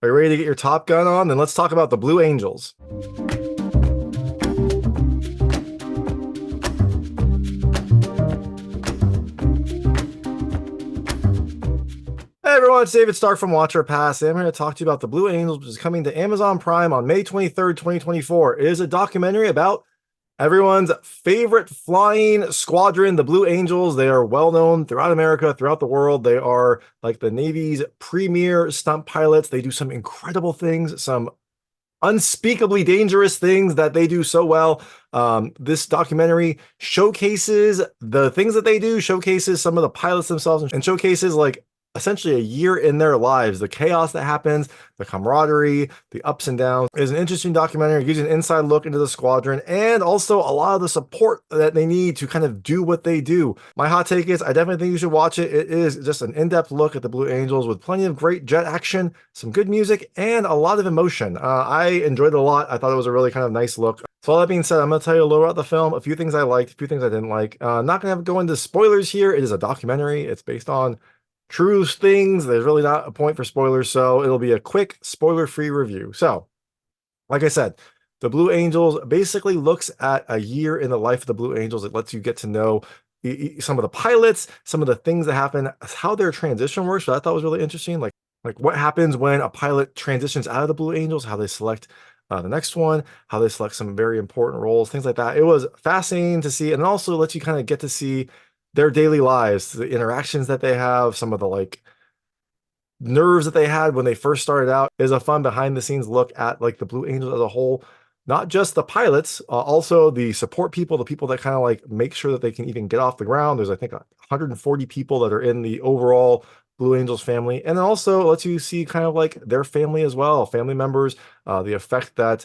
Are you ready to get your Top Gun on? Then let's talk about the Blue Angels. Hey everyone, it's David Stark from Watcher Pass. I'm here to talk to you about the Blue Angels, which is coming to Amazon Prime on May 23rd, 2024. It is a documentary about everyone's favorite flying squadron, the Blue Angels. They are well known throughout America, throughout the world. They are like the Navy's premier stunt pilots. They do some incredible things, some unspeakably dangerous things that they do so well. This documentary showcases the things that they do, showcases some of the pilots themselves, and showcases like essentially a year in their lives, the chaos that happens, the camaraderie, the ups and downs. It is an interesting documentary. It gives you an inside look into the squadron and also a lot of the support that they need to kind of do what they do. My hot take is I definitely think you should watch it. It is just an in-depth look at the Blue Angels with plenty of great jet action, some good music, and a lot of emotion. I enjoyed it a lot. I thought it was a really kind of nice look. So all that being said, I'm going to tell you a little about the film, a few things I liked, a few things I didn't like. Not going to go into spoilers here. It is a documentary. It's based on true things. There's really not a point for spoilers, so it'll be a quick spoiler-free review. So, like I said, the Blue Angels basically looks at a year in the life of the Blue Angels. It lets you get to know some of the pilots, some of the things that happen, how their transition works. So I thought was really interesting. Like what happens when a pilot transitions out of the Blue Angels, how they select the next one, how they select some very important roles, things like that. It was fascinating to see, and it also lets you kind of get to see their daily lives, the interactions that they have, some of the like nerves that they had when they first started out. Is a fun behind the scenes look at like the Blue Angels as a whole, not just the pilots, also the support people, the people that kind of like make sure that they can even get off the ground. There's I think 140 people that are in the overall Blue Angels family, and then also lets you see kind of like their family as well, family members, the effect that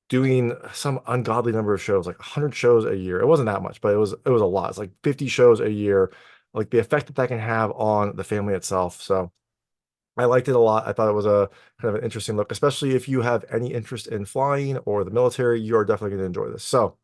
doing some ungodly number of shows, like 100 shows a year. It wasn't that much, but it was a lot. It's like 50 shows a year, like the effect that that can have on the family itself. So I liked it a lot. I thought it was a kind of an interesting look, especially if you have any interest in flying or the military, you are definitely going to enjoy this. So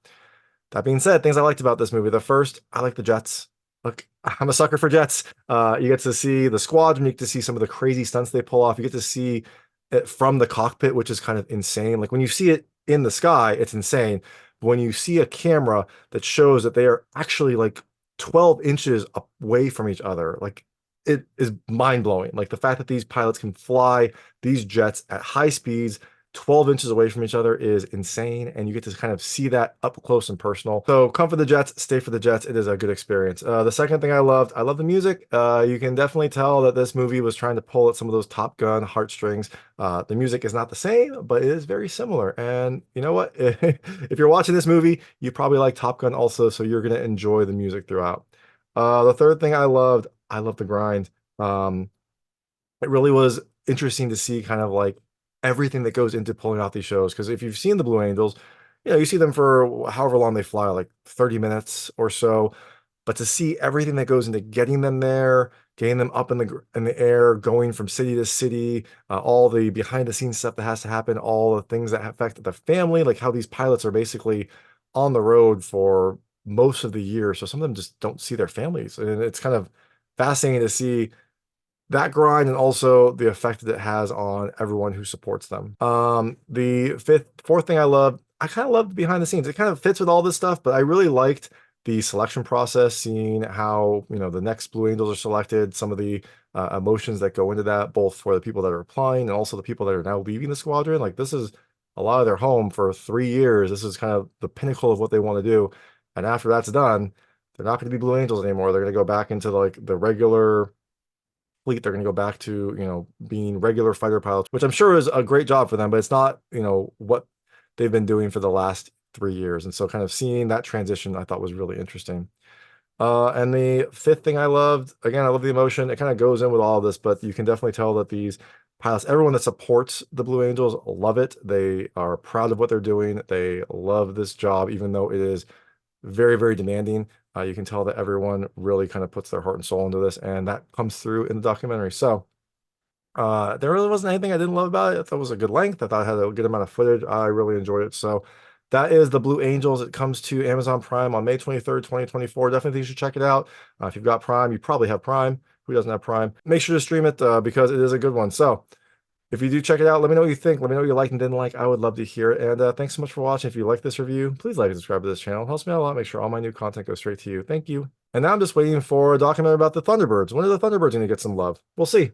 that being said, things I liked about this movie. The first, I like the jets. Look, I'm a sucker for jets. You get to see the squadron, you get to see some of the crazy stunts they pull off. You get to see it from the cockpit, which is kind of insane. Like when you see it in the sky, it's insane. But when you see a camera that shows that they are actually like 12 inches away from each other, like it is mind-blowing. Like the fact that these pilots can fly these jets at high speeds 12 inches away from each other is insane, and you get to kind of see that up close and personal. So come for the Jets, stay for the Jets. It is a good experience. The second thing I love the music. You can definitely tell that this movie was trying to pull at some of those Top Gun heartstrings. The music is not the same, but it is very similar. And you know what? If you're watching this movie, you probably like Top Gun also, so you're going to enjoy the music throughout. The third thing I loved the grind. It really was interesting to see kind of like everything that goes into pulling off these shows. Because if you've seen the Blue Angels, you see them for however long they fly, like 30 minutes or so. But to see everything that goes into getting them there, getting them up in the air, going from city to city, all the behind the scenes stuff that has to happen, all the things that affect the family, like how these pilots are basically on the road for most of the year. So some of them just don't see their families, and it's kind of fascinating to see that grind and also the effect that it has on everyone who supports them. The fourth thing I kind of loved behind the scenes. It kind of fits with all this stuff, but I really liked the selection process, seeing how, the next Blue Angels are selected, some of the emotions that go into that, both for the people that are applying and also the people that are now leaving the squadron. Like this is a lot of their home for 3 years. This is kind of the pinnacle of what they want to do. And after that's done, they're not going to be Blue Angels anymore. They're going to go back into like the regular fleet. They're going to go back to, being regular fighter pilots, which I'm sure is a great job for them, but it's not, what they've been doing for the last 3 years. And so kind of seeing that transition, I thought was really interesting. And the fifth thing I loved, again, I love the emotion. It kind of goes in with all of this, but you can definitely tell that these pilots, everyone that supports the Blue Angels, love it. They are proud of what they're doing. They love this job, even though it is very, very demanding. You can tell that everyone really kind of puts their heart and soul into this, and that comes through in the documentary. So there really wasn't anything I didn't love about it. I thought it was a good length. I thought it had a good amount of footage. I really enjoyed it. So that is the Blue Angels. It comes to Amazon Prime on May 23rd, 2024. Definitely think you should check it out. If you've got Prime, you probably have Prime. Who doesn't have Prime? Make sure to stream it because it is a good one. So If you do check it out, let me know what you think. Let me know what you liked and didn't like. I would love to hear it. And thanks so much for watching. If you like this review, please like and subscribe to this channel. It helps me out a lot. Make sure all my new content goes straight to you. Thank you. And now I'm just waiting for a documentary about the Thunderbirds. When are the Thunderbirds going to get some love? We'll see.